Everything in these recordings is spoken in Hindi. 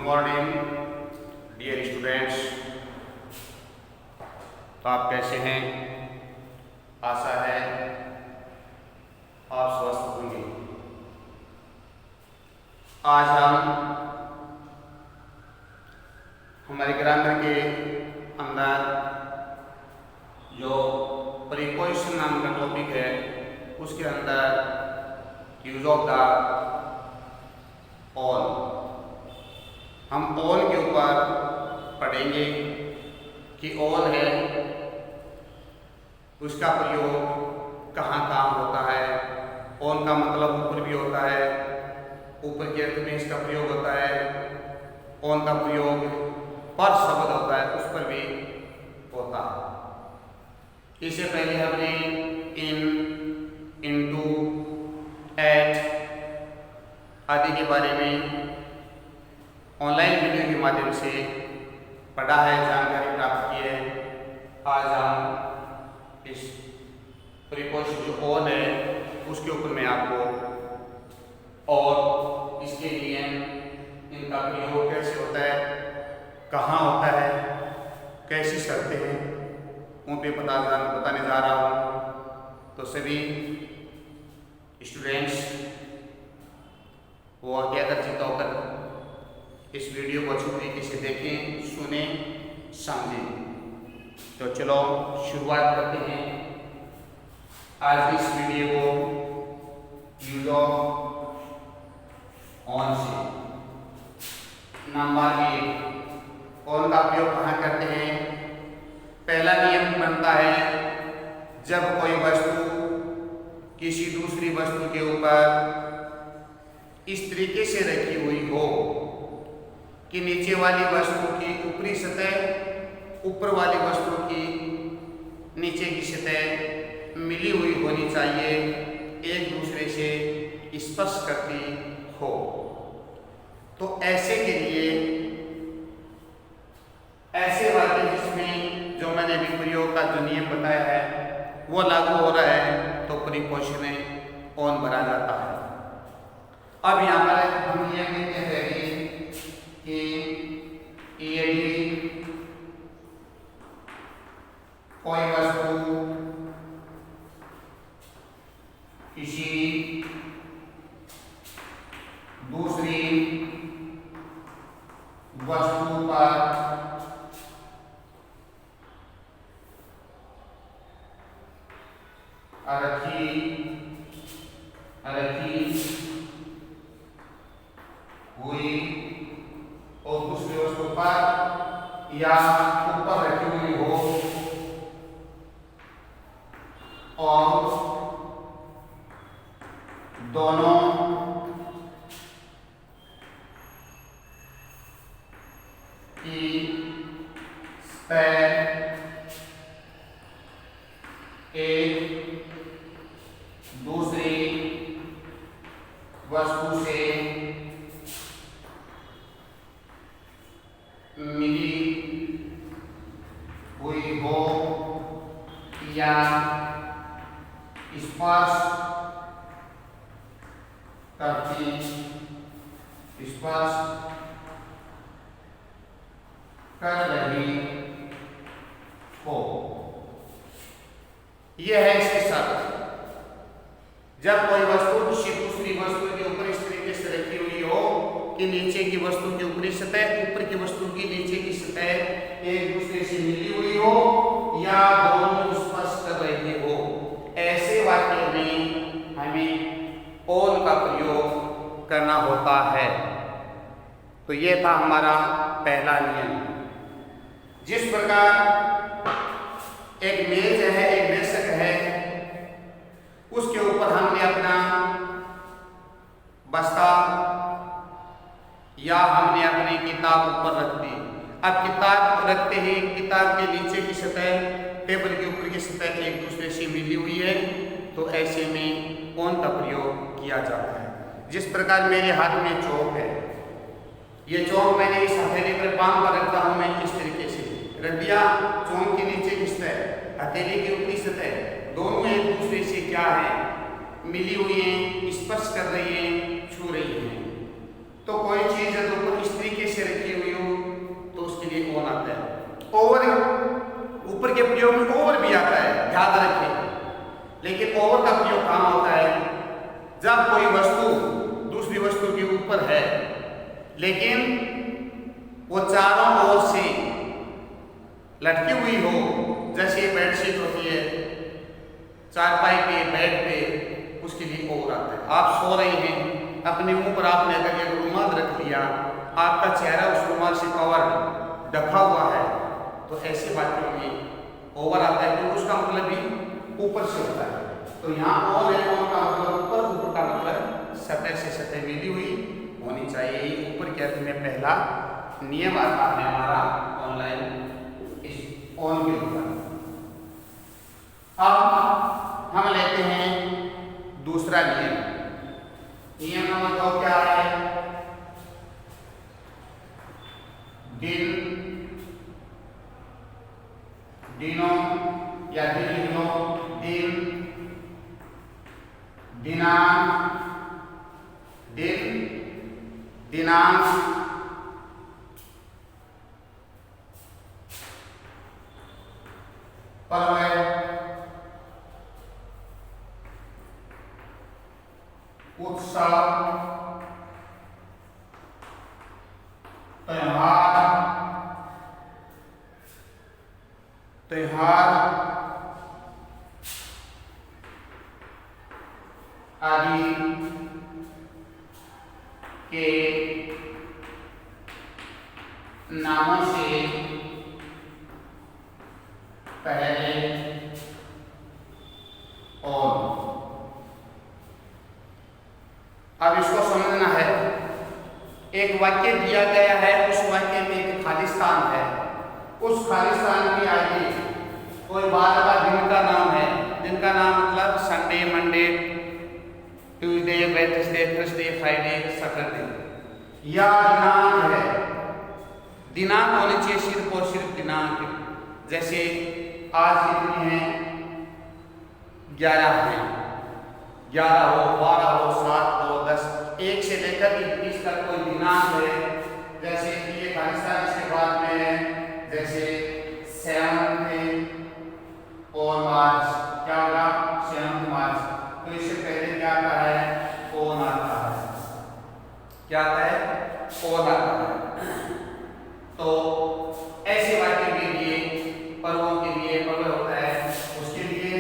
Morning dear students. तो आप कैसे हैं? आशा है आप स्वस्थ होंगे। आज हम हमारे ग्रामर के अंदर जो प्रीपोजिशन नाम का टॉपिक है उसके अंदर यूज ऑफ द ऑल, हम ऑल के ऊपर पढ़ेंगे कि ऑल है उसका प्रयोग कहाँ कहाँ होता है। ऑल का मतलब ऊपर भी होता है, ऊपर के अर्थ में इसका प्रयोग होता है। ऑल का प्रयोग पर शब्द होता है उस पर भी होता है। इससे पहले हमने इन, इनटू, एट आदि के बारे में ऑनलाइन वीडियो के माध्यम से पढ़ा है, जानकारी प्राप्त की है। आज हम इस प्रीपोजिशन जो ऑल है उसके ऊपर मैं आपको और इसके लिए इनका प्रयोग कैसे होता है, कहाँ होता है, कैसी शर्तें हैं उन पे बताने जा रहा हूँ। तो सभी स्टूडेंट्स वो एकाग्रचित्त होकर इस वीडियो को अच्छी तरीके से देखें, सुने, समझें। तो चलो शुरुआत करते हैं आज इस वीडियो को यूज ऑफ ऑन से। नंबर 1, ऑन का प्रयोग कहाँ करते हैं? पहला नियम बनता है जब कोई वस्तु किसी दूसरी वस्तु के ऊपर इस तरीके से रखी हुई हो कि नीचे वाली वस्तु की ऊपरी सतह ऊपर वाली वस्तु की नीचे की सतह मिली हुई होनी चाहिए, एक दूसरे से स्पर्श करती हो। तो ऐसे के लिए ऐसे वाक्य जिसमें जो मैंने अभी प्रयोग का जो नियम बताया है वो लागू हो रहा है तो प्रीपोजिशन में ऑन भरा जाता है। अब यहाँ पर हम ये कहते हैं कि यदि कोई वस्तु किसी दूसरी वस्तु पर रखी हुई और दूसरी वस्तु पर या ऊपर रखी हुई हो और दोनों की सतह एक दूसरी वस्तु से मिली हुई हो या स्पर्श कर रही हो, यह है इसकी शर्त। जब कोई वस्तु किसी दूसरी वस्तु के ऊपर इस तरीके से रखी हुई हो कि नीचे की वस्तु की ऊपरी सतह ऊपर की वस्तु की नीचे की सतह एक दूसरे से मिली हुई हो या दोनों स्पर्श कर रहे हो, ऐसे वाक्य में हमें ऑल का प्रयोग करना होता है। तो यह था हमारा पहला नियम। जिस प्रकार एक मेज है, एक डेस्क है, उसके ऊपर हमने अपना बस्ता या हमने अपनी किताब ऊपर रख दी। अब किताब रखते ही किताब के नीचे की सतह टेबल के ऊपर की सतह एक दूसरे से मिली हुई है, तो ऐसे में ऑन का प्रयोग किया जाता है। जिस प्रकार मेरे हाथ में चौक है, ये चौक मैंने इस हथेली पर पाम पर रखता हूँ, मैं इस तरीके से रख दिया। चौक के नीचे की सतह हथेली की ऊपरी सतह दोनों एक दूसरे से क्या है, मिली हुई है, स्पर्श कर रही है, छू रही है। तो कोई चीज है तो इस तरीके से रखी जब कोई वस्तु दूसरी वस्तु के ऊपर है लेकिन वो चारों ओर से लटकी हुई हो, जैसे बेडशीट होती है, चारपाई पे, बेड पे, उसके लिए ओर आता है। आप सो रहे हैं, अपने मुंह पर आपने अगर एक रुमाल रख लिया, आपका चेहरा उस रुमाल से कवर ढका हुआ है, तो ऐसी बातों में ओवर आता है, तो उसका मतलब भी ऊपर से होता है। तो यहाँ ओर है, ओर का मतलब ऊपर, ऊपर का मतलब सतह से सतह मिली हुई होनी चाहिए। ऊपर के अर्थ में पहला नियम आता है हमारा ऑनलाइन ऑन के ऊपर। अब हम लेते हैं दूसरा नियम। नियम नंबर 2 क्या है? दिनों या दिन, दिनांक, पर्व, उत्सव, त्योहार आदि के नामों से पहले और। अब इसको समझना है। एक वाक्य दिया गया है, उस वाक्य में एक खाली स्थान है, उस खाली स्थान के आगे कोई बार का दिन का नाम है। दिन का नाम मतलब Sunday, Monday, Tuesday, Wednesday, Thursday, Friday, Saturday, या दिनांक है। दिनांक होनी चाहिए सिर्फ और सिर्फ दिनांक। जैसे आज कितनी है? 11 है, 11 हो, 12 हो, 7 हो, 10, 1 से लेकर 21 तक कोई दिनांक है। जैसे ये पाकिस्तान इसके बाद में है, जैसे 7 और मार्च, क्या होगा? 7 मार्च। तो इससे पहले क्या आता है? ओन आता है। क्या आता है? ओन आता है। तो ऐसे वाक्य के लिए, पर्वों के लिए पर्व होता है, उसके लिए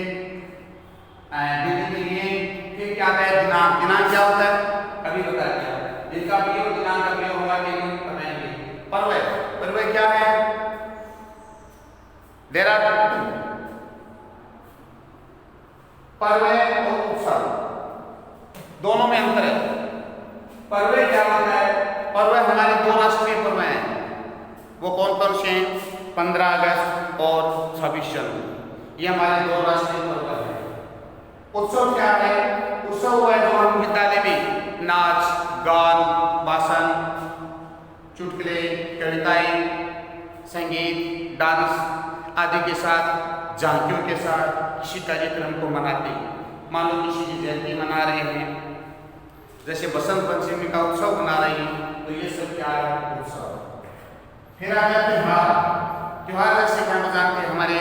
दिन के लिए फिर क्या आता है? दिनांक। दिनांक क्या होता है? अभी बता दिया। दिन का प्रयोग, दिनांक का प्रयोग होगा कि नहीं बताएंगे। पर्व, पर्व क्या है? देयर आर पर्व और उत्सव, दोनों में अंतर है। पर्व क्या होता है? पर्व हमारे 2 राष्ट्रीय पर्व हैं। वो कौन कौन से हैं? 15 अगस्त और 26 जनवरी, ये हमारे 2 राष्ट्रीय पर्व हैं। उत्सव क्या है? उत्सव वो है जो हम विद्यालय में नाच, गान, भाषण, चुटकुले, कविताएं, संगीत, डांस आदि के साथ, झांकियों के साथ किसी कार्यक्रम को मनाते हैं। मान लो किसी की जयंती मना रहे हैं, जैसे बसंत पंचमी का उत्सव मना रहे हैं, तो ये सब क्या है? उत्सव। फिर आ गया त्योहार। त्योहार जैसे हम जानते हैं हमारे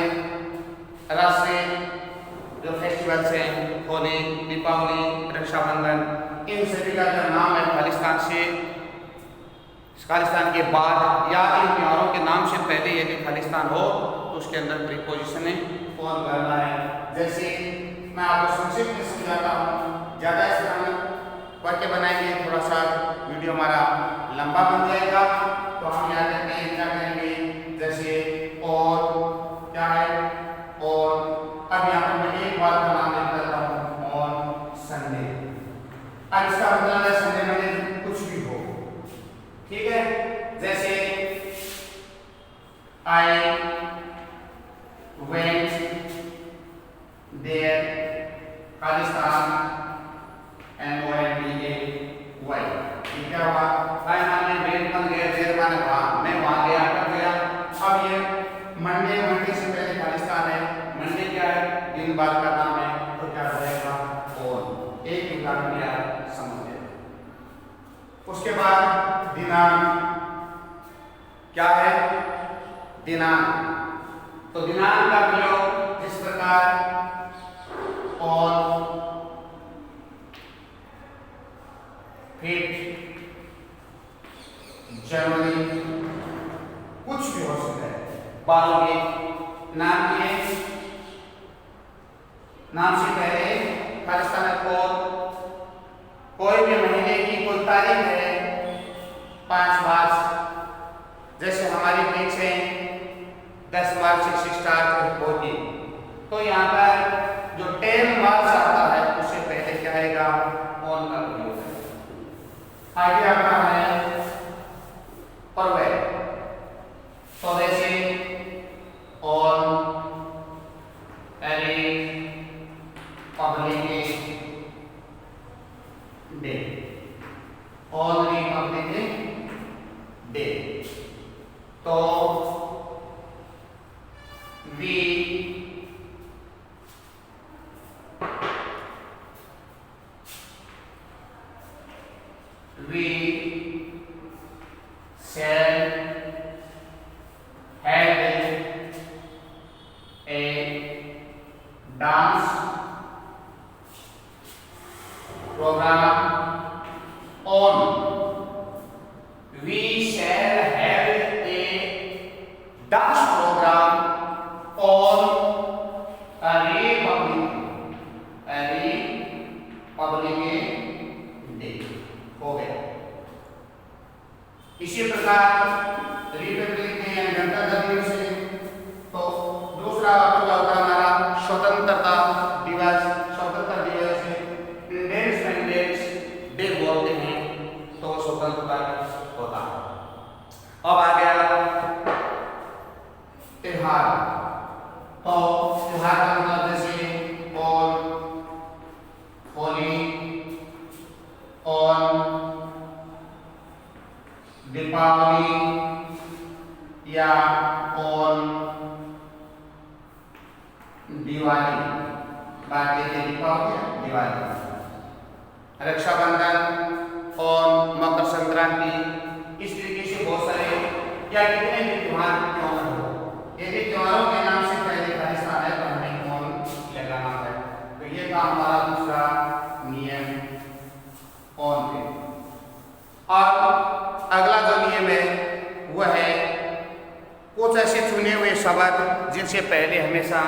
राष्ट्रीय जो फेस्टिवल्स हैं, होली, दीपावली, रक्षाबंधन, इन सभी का जो नाम है खालिस्तान से, खालिस्तान के बाद या इन त्योहारों के नाम से पहले यदि खालिस्तान हो तो उसके अंदर प्रीपोजिशन है कौन करना है। जैसे मैं आपको संक्षिप्त में समझाता हूँ, ज़्यादा इस तरह वाक्य बनाएंगे, थोड़ा सा वीडियो हमारा लंबा बन जाएगा। तो हम याद रखते हैं, क्या करेंगे? जैसे और क्या है? और अब यहाँ पर मैं एक बार का नाम लिख देता हूँ, ऑन संडे। अब इसका मतलब है संडे में कुछ भी हो, ठीक है? जैसे I went there, Khalistan, NONDAY, ये क्या हुआ? I माने went बन गया, there माने वहाँ, मैं वहाँ गया, कब गया? अब ये मंडे, मंडे से पहले खालिस्तान है, मंडे क्या है? दिन बार का नाम है, तो क्या हो जाएगा? ऑन। एक उदाहरण दिया, समझ गए। उसके बाद दिनांक, क्या है? दिनांक। तो दिनांक का प्रयोग जिस प्रकार और 5th जनवरी, कुछ भी हो सकता है। 12 नाम ये, नाम से पहले खालिस्तान कोड, कोई भी महीने की कोई तारीख है 5 मार्च, जैसे हमारी परीक्षा है 10 मार्च से स्टार्ट होगी, तो यहाँ पर जो 10 मार्च आता है उससे पहले क्या आएगा, ऑन का प्रयोग है। आगे आता है परवे, तो जैसे on any public day, on any public day, तो we shall have a dance program on, we shall have a dance program on early public day, हो गया। इसी प्रकार रिपब्लिक डे यानी गणतंत्र दिवस है, तो दूसरा आपका होता है हमारा स्वतंत्रता दिवस, स्वतंत्रता दिवस इंडिपेंडेंस डे बोलते हैं, तो स्वतंत्रता होता है। अब आ गया त्योहार, तो त्योहार का मतलब जैसे और होली, और दीपावली, या और दिवाली, बात ये दीपावली दिवाली, रक्षाबंधन और मकर संक्रांति, इस तरीके से बहुत सारे या कितने भी त्योहार क्यों न हो, यदि त्योहारों के नाम से पहले खालिस्तान है तो हमें कौन लगाना है, तो ये था हमारा दूसरा नियम कौन थे। और अगला जो नियम है वह है कुछ ऐसे चुने हुए शब्द जिनसे पहले हमेशा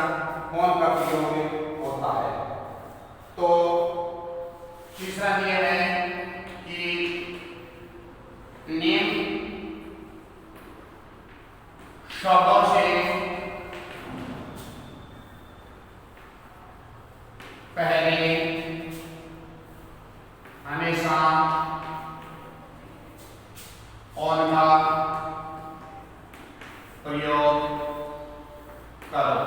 कौन का प्रयोग होता है। तो तीसरा नियम है कि नियम शब्दों से पहले हमेशा ऑन का प्रयोग करो।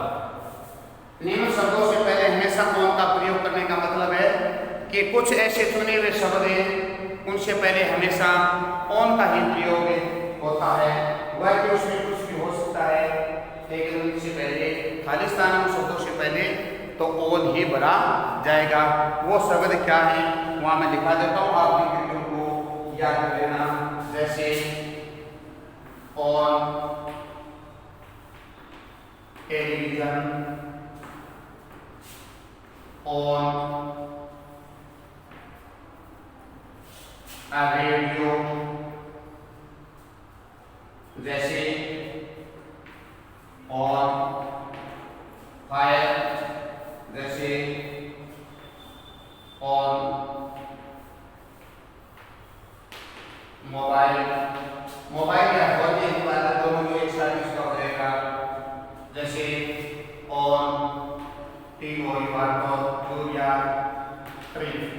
निम्न शब्दों से पहले हमेशा ऑन का प्रयोग करने का मतलब है कि कुछ ऐसे चुने हुए शब्द हैं उनसे पहले हमेशा ऑन का ही प्रयोग होता है, वह कि उसमें कुछ भी हो सकता है, लेकिन उनसे पहले खालिस्तान शब्दों से पहले तो ऑन ही भरा जाएगा। वो शब्द क्या है वहां मैं दिखा देता हूँ, आप भी करके उनको याद कर लेना। जैसे ऑन टेलीविजन, ऑन रेडियो, जैसे ऑन फायर, जैसे ऑन मोबाइल, मोबाइल या फोन के द्वारा दोनों को एक साथ इसका हो जाएगा। जैसे ऑन टीम और टू या प्रिंट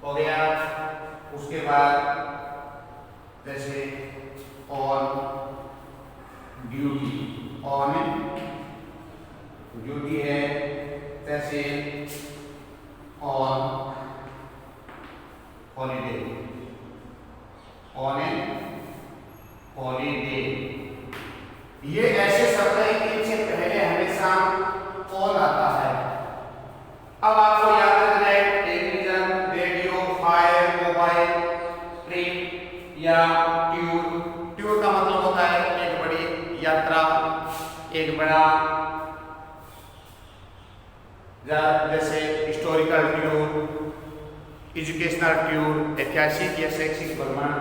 हो गया। उसके बाद जैसे ऑन ड्यूटी, ऑन ड्यूटी है, जैसे ऑन हॉलीडे, ऑन हॉलीडे। ये ऐसे शब्द हैं कि इनसे पहले हमेशा ऑन आता है। अब आपको याद रखना है television, radio, fire, mobile, print या ट्यूर। ट्यूर का मतलब होता है एक बड़ी यात्रा, एक बड़ा जैसे हिस्टोरिकल टूर, एजुकेशनल टूर, ऐतिहासिक या शैक्षिक भ्रमण।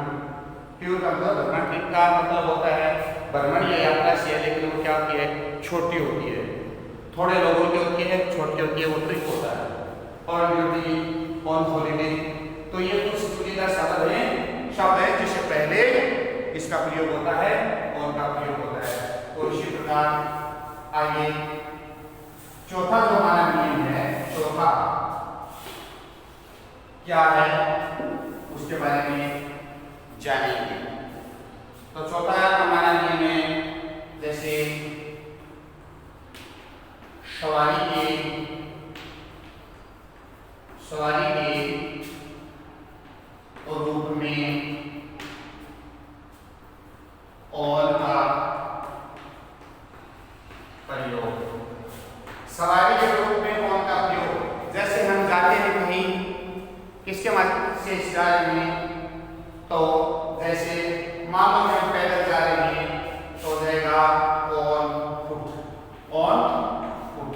टूर का मतलब भ्रमण, ट्रिप का मतलब होता है भ्रमण या यात्रा से है, लेकिन वो क्या होती है, छोटी होती है, थोड़े लोगों की होती है, छोटी होती है, वो ट्रिप होता है। ऑन ड्यूटी, ऑन हॉलीडे, तो ये कुछ चुनिंदा शब्द है जिससे पहले इसका प्रयोग होता है, ऑन का प्रयोग होता है। तो इसी प्रकार आइए चौथा जो हमारा नियम है, चौथा क्या है उसके बारे में जानेंगे। तो चौथा हमारा नियम है, जैसे सवारी के रूप में ऑन का प्रयोग। सवारी के रूप में ऑन का प्रयोग, जैसे हम जाते हैं कहीं, किसके माध्यम से जा रहे हैं, तो जैसे मान लो हम पैदल जा रहे हैं तो जाएगा ऑन फुट, ऑन फुट।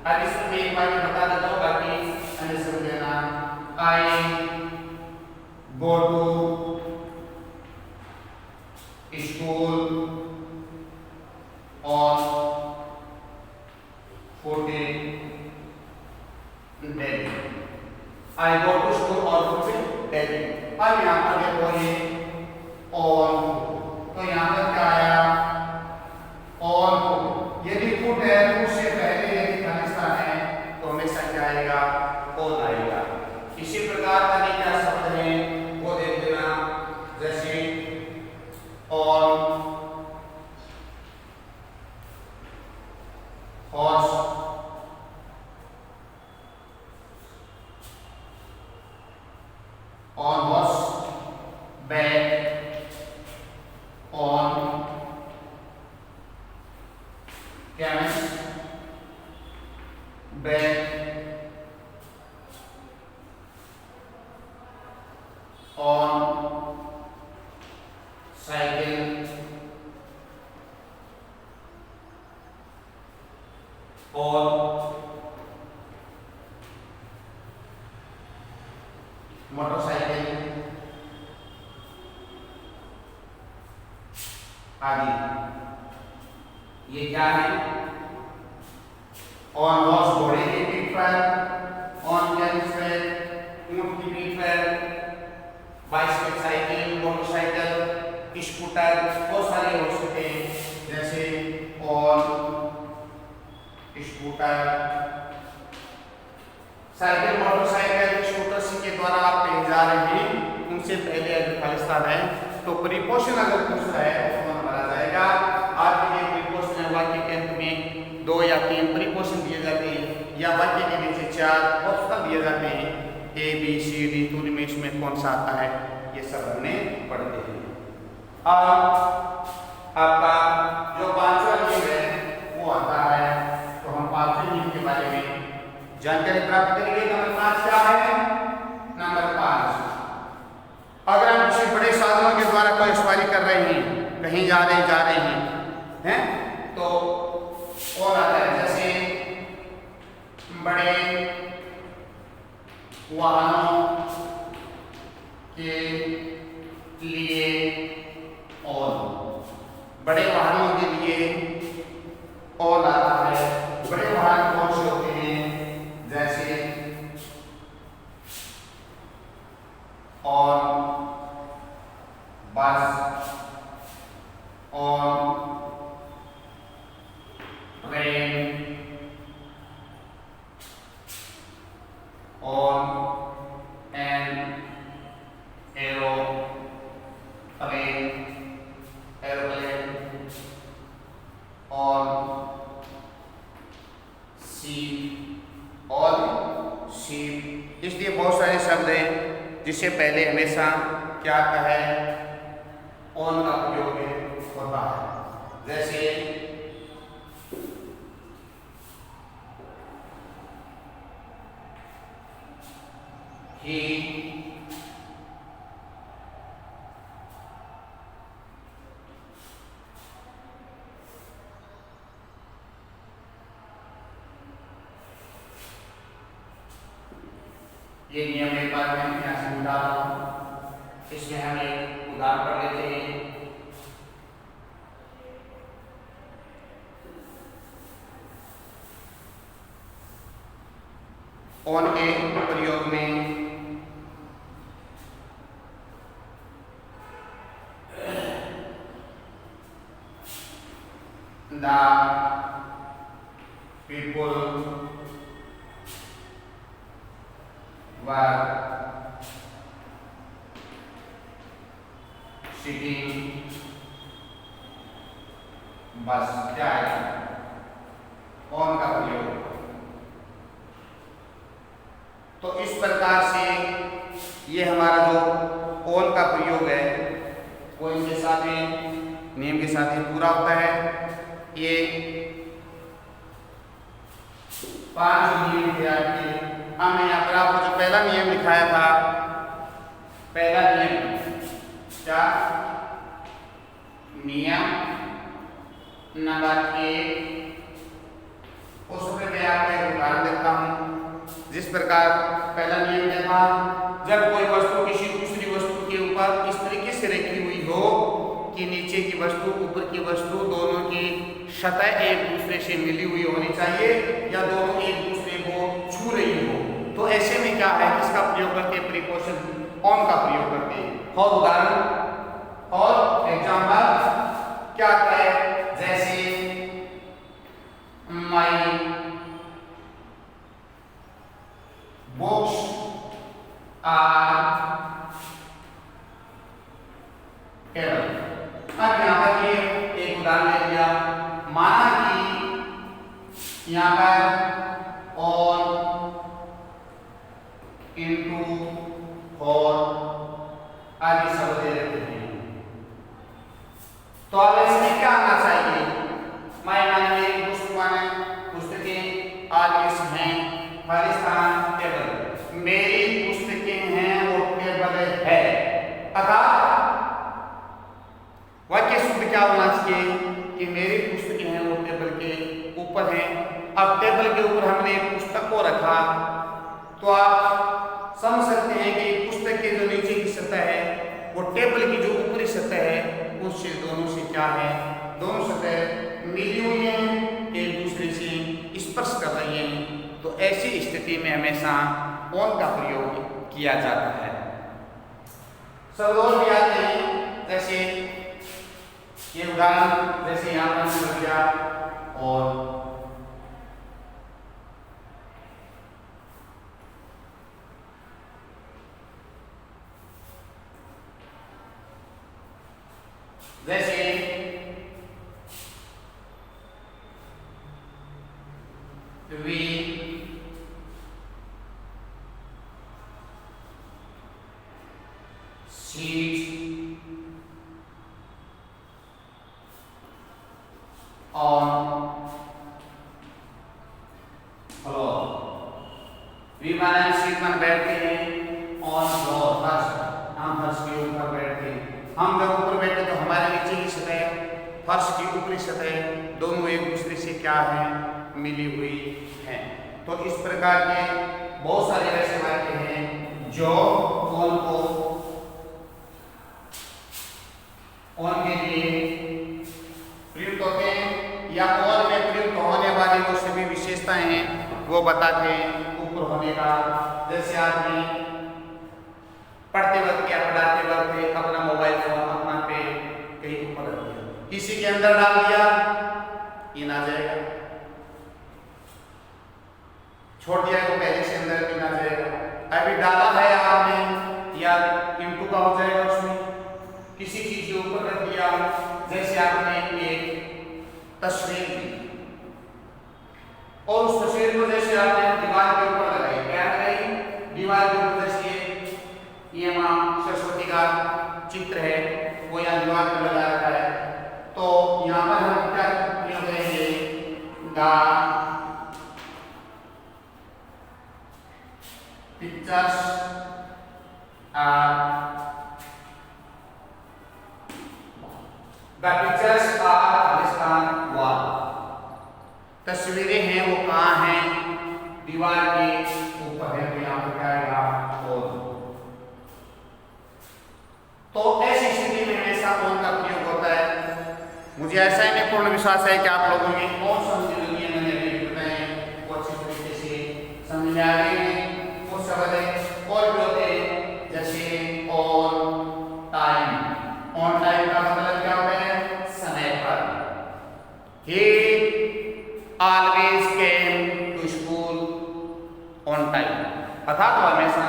अब इसमें एक बार बता देता हूँ, बाकी अन्य समझ लेना। I go to school on foot daily. I go to school on foot daily. अब यहाँ पर देखो ये ऑन, तो यहाँ पर क्या आया, ऑन फुट। यदि फुट है तो उससे पहले यदि खालिस्तान है तो हमेशा क्या आएगा, ऑन आएगा। इसी प्रकार अन्य क्या शब्द है वो देख लेना, जैसे on horse, on horse back, on कैमस back, on cycle, on motorcycle आदि। ये क्या है, ऑन हॉर्स घोड़े की पीठ पर, ऑन कैमल पर ऊंट की पीठ पर, बाइसिकल साइकिल, मोटरसाइकिल, स्कूटर, बहुत सारे हो सकते हैं, जैसे on scooter, cycle, motorcycle, scooter के द्वारा आप कहीं जा रहे हैं, उनसे पहले अगर खालिस्तान है तो प्रीपोजिशन अगर पूछ रहा है तो कौन भरा जाएगा। आपके लिए प्रीपोजिशन वाक्य के अंत में 2 या 3 प्रीपोजिशन दिए जाते हैं, या वाक्य के नीचे 4 ऑप्शन दिए जाते हैं, ए बी सी डी, तो उनमें इसमें कौन सा आता है, ये सब हमने पढ़ते हैं। अब आपका जो 5वां नियम है वो आता है, तो हम 5वें नियम के बारे में जानकारी प्राप्त करेंगे। नंबर 5 क्या है, नंबर 5, अगर हम किसी बड़े साधनों के द्वारा कोई सवारी कर रहे हैं, कहीं जा रहे हैं तो और आता है, जैसे बड़े वाहनों के लिए और, बड़े वाहनों के लिए और आता है। बड़े वाहन कौन से होते हैं, जैसे और बस, और ट्रेन, और एरोप्लेन, और शीप, और शीप। इसलिए बहुत सारे शब्द हैं जिससे पहले हमेशा क्या आता है, ऑन का प्रयोग होता है। जैसे ही, ये नियम एक बार में ऑन के प्रयोग में द पीपल वर सिटिंग बस क्या है ऑन का प्रयोग। तो इस प्रकार से ये हमारा जो ऑन का प्रयोग है वो इनके साथ में नियम के साथ ही पूरा होता है। ये 5 नियम थे आपके। हमने यहाँ पर आपको जो पहला नियम लिखाया था, पहला नियम क्या, नियम नंबर 1, उस पर मैं आपको एक उदाहरण देता हूँ। जिस प्रकार पहला नियम क्या था, जब कोई वस्तु किसी दूसरी वस्तु के ऊपर इस तरीके से रखी हुई हो कि नीचे की वस्तु ऊपर की वस्तु दोनों की सतह एक दूसरे से मिली हुई होनी चाहिए या दोनों एक दूसरे को छू रही हो, तो ऐसे में क्या है, इसका प्रयोग करके प्रिकॉशन ऑन का प्रयोग करते हैं। और उदाहरण और एग्जाम्पल क्या है, जैसे माई बुक्स आर टेबल। अब यहाँ पर ये एक उदाहरण ले लिया, माना कि यहाँ पर ऑन इनटू और आदि शब्द दे रखे हैं। तो अब इसमें क्या आना चाहिए, माने पुस्तकें आलिस हैं, खालिस्तान टेबल, मेरी पुस्तकें हैं और टेबल है। अर्थात वाक्य शुद्ध क्या होना चाहिए कि मेरी पुस्तकें हैं वो टेबल के ऊपर हैं। अब टेबल के ऊपर हमने एक पुस्तक को रखा तो आप समझ सकते हैं कि पुस्तक के जो नीचे की सतह है वो टेबल की जो ऊपरी सतह है उससे दोनों से क्या है, दोनों सतह मिली हुई हैं, एक दूसरे से स्पर्श कर रही हैं। तो ऐसी स्थिति में हमेशा ऑन का प्रयोग किया जाता है। सब और भी आते हैं, जैसे ये उदाहरण जैसे यहाँ पर हो गया, और जैसे we seat on floor. We माने सीट पर बैठते हैं, ऑन फ्लोर फर्श, हम फर्श के ऊपर बैठते हैं। हम जब ऊपर बैठे तो हमारे नीचे की सतह, फर्श की ऊपरी सतह दोनों एक दूसरे से क्या है, मिली हुई है। तो इस प्रकार के बहुत सारे ऐसे वाक्य हैं जो ऑन को ऑन के लिए प्रयुक्त होते हैं या ऑन में प्रयुक्त होने वाली जो सभी विशेषताएं हैं वो बताते हैं ऊपर होने का। जैसे आदमी पढ़ते वक्त या पढ़ाते वक्त अपना मोबाइल फोन अपना पे कहीं ऊपर रख दिया, किसी के अंदर डाल दिया, इन आ जाएगा, छोड़ दिया तो पहले से अंदर इन आ जाएगा। अभी डाला है आपने या इनटू का हो जाएगा उसमें, किसी चीज के ऊपर रख दिया, जैसे आपने एक तस्वीर दी और उस तस्वीर को जैसे आपने दीवार के ऊपर लगाई, क्या लगाई, दीवार के ऊपर जैसे ये मां सरस्वती का चित्र है वो यहाँ दीवार पर लगा रखा है। तो यहाँ पर हम क्या प्रयोग करेंगे, पिक्चर्स आर खालिस्तान वॉल। तस्वीरें हैं वो कहाँ हैं, दीवार के ऊपर है, तो यहाँ पर क्या आएगा, ऑन। तो ऐसी स्थिति में हमेशा ऑन का प्रयोग होता है। मुझे ऐसा ही नहीं पूर्ण विश्वास है कि आप लोगों में कौन सा मैंने बताए वो अच्छी तरीके से समझ में आ गए हैं। शब्द है और भी होते हैं, जैसे ऑन टाइम। ऑन टाइम का मतलब क्या होता है? समय पर। He always came to school on time, अर्थात वह हमेशा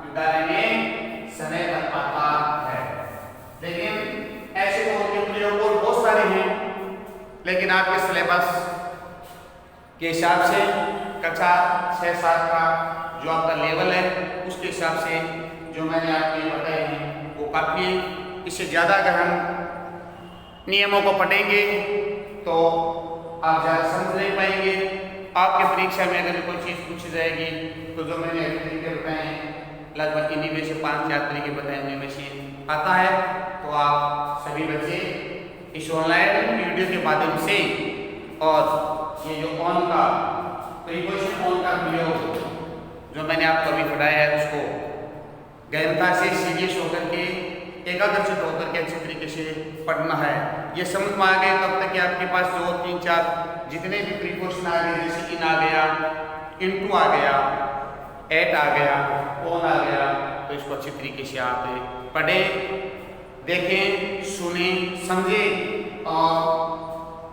विद्यालय में समय पर आता है। लेकिन ऐसे तो उनके प्रयोग और बहुत सारे हैं, लेकिन आपके सिलेबस के हिसाब से कक्षा 6-7 का जो आपका लेवल है उसके हिसाब से जो मैंने आपको बताए हैं वो काफ़ी। इससे ज़्यादा अगर हम नियमों को पढ़ेंगे तो आप ज़्यादा समझ नहीं पाएंगे। आपके परीक्षा में अगर कोई चीज़ पूछी जाएगी तो जो मैंने अभी तरीके बताए हैं, लगभग इन्हीं में से 5-4 तरीके बताए उन्हीं में से आता है। तो आप सभी बच्चे इस ऑनलाइन वीडियो के माध्यम से और ये जो ऑन का प्रीपोजिशन ऑन का प्रयोग जो मैंने आपको अभी पढ़ाया है उसको गहनता से सीरियस होकर के एकाग्रचित होकर के अच्छे तरीके से पढ़ना है। ये समझ में आ गए तब तक कि आपके पास 2-3-4 जितने भी प्रीपोजिशन आ गए, जैसे इन आ गया, इनटू आ गया, एट आ गया, ऑन आ गया, तो इसको अच्छी तरीके से आप पढ़ें, देखें, सुने, समझें। और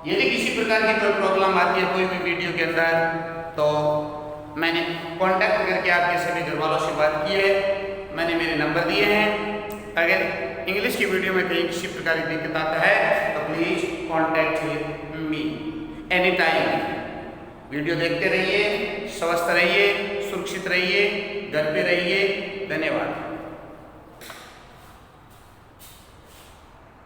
यदि किसी प्रकार की कोई प्रॉब्लम आती है कोई भी वीडियो के अंदर तो मैंने कांटेक्ट करके आपके सभी घर वालों से बात की है, मैंने मेरे नंबर दिए हैं। अगर इंग्लिश की वीडियो में कहीं किसी प्रकार की दिक्कत आता है तो please contact me any time. Video देखते रहिए, स्वस्थ रहिए, सुरक्षित रहिए, घर पे रहिए।